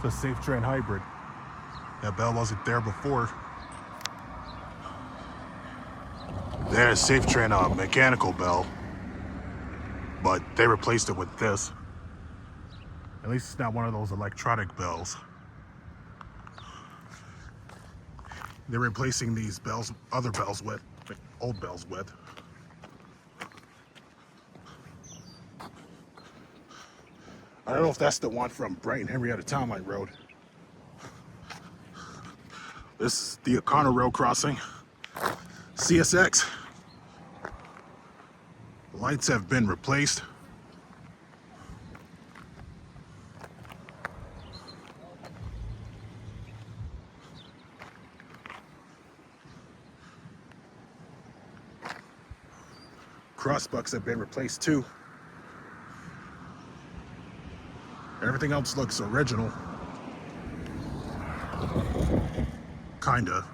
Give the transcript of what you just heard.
the safetran hybrid. That bell wasn't there before. There's safetran mechanical bell, but they replaced it with this. At least it's not one of those electronic bells. They're replacing these bells, other bells with, old bells with. I don't know if that's the one from Brighton-Henrietta Town Line Road. This is the O'Connor Road crossing. CSX. The lights have been replaced. Crossbucks have been replaced too. Everything else looks original. Kinda.